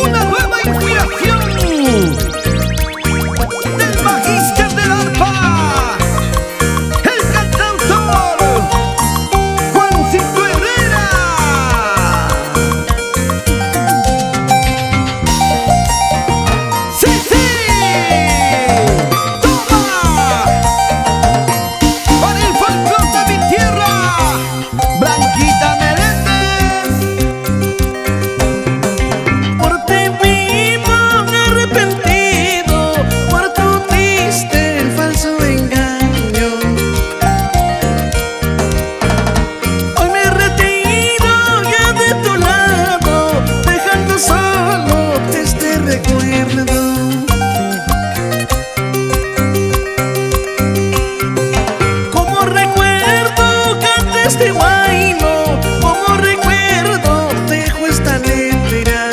Una nueva inspiración del magíster del arpa, el cantautor Juancito Herrera. ¡Sí, sí! ¡Toma! Para el folclor de mi tierra, Blanquita Meléndez. Por ti vivo arrepentido, por tu triste el falso engaño. Hoy me retiro ya de tu lado, dejando solo este recuerdo. Como recuerdo canta este guayno, como recuerdo dejo esta letra.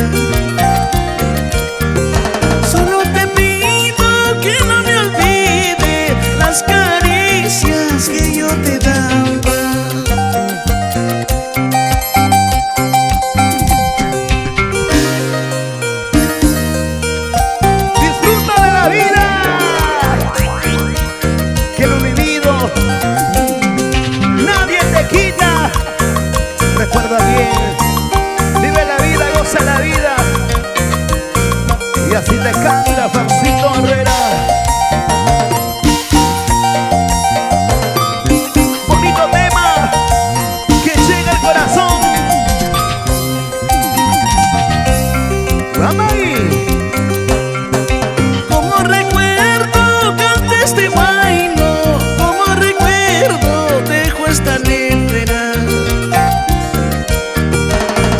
Solo te pido que no me olvide las caricias que yo te daba. Disfruta de la vida, que lo vivido nadie te quita. Recuerda bien, vive la vida, goza la vida, y así te canta Juancito Herrera. Bonito tema que llega al corazón. ¡Vamos ahí! Como recuerdo canta este guayno, como recuerdo dejo esta letra.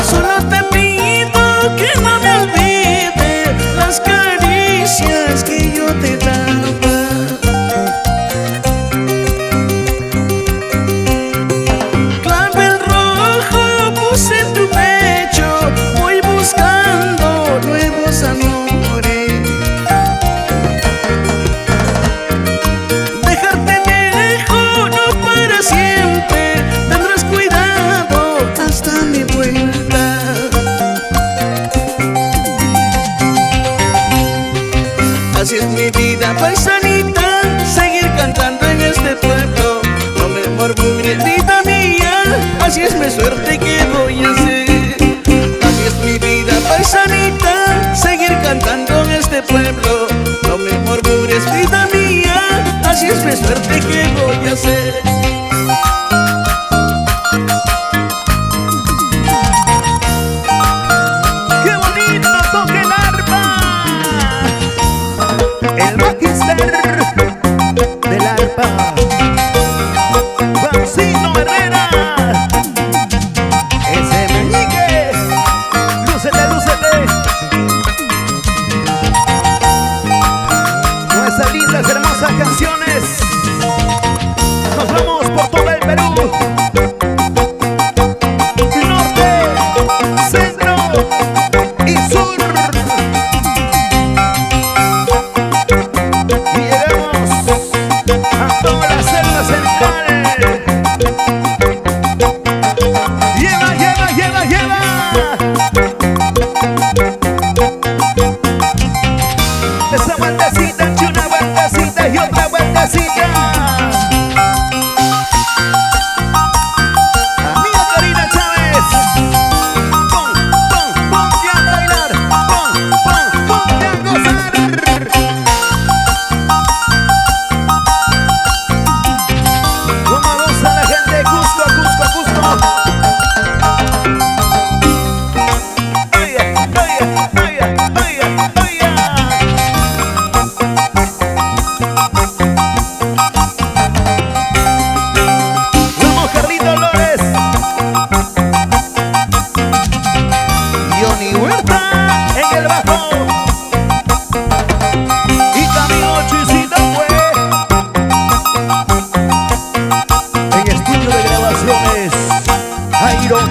Solo te pido que no me olvide las caricias que yo te daba. Clavel rojo puse en tu pecho, voy buscando nuevos amores. Dejarte lejos no para siempre, tendrás cuidado hasta mi vuelta. Así es mi vida, paisanita, seguir cantando en este pueblo. No me murmures, vida mía, así es mi suerte, ¿qué voy a hacer? Así es mi vida, paisanita, seguir cantando en este pueblo. No me murmures, vida mía, así es mi suerte, ¿qué voy a hacer? ¡Qué bonito toque el arpa! El magíster del arpa, Juancito Herrera. Ese meñique, lúcete, lúcete. Con esas lindas, hermosas canciones nos vamos por todo el Perú. Norte, centro y sur. Y llegamos a toda la selva central. Lleva, lleva, lleva, lleva. Esa vueltecita, y una vueltecita y otra vueltecita. Amiga Karina Chávez, ponte a bailar, ponte a gozar. Como goza la gente de Cusco, Cusco, Cusco. Oye, oye, oye, oye, oye. Vamos, Carlito Lores. Johnny Huerta en el bajo. Y Camilo Chisita fue en estudio de grabaciones Iron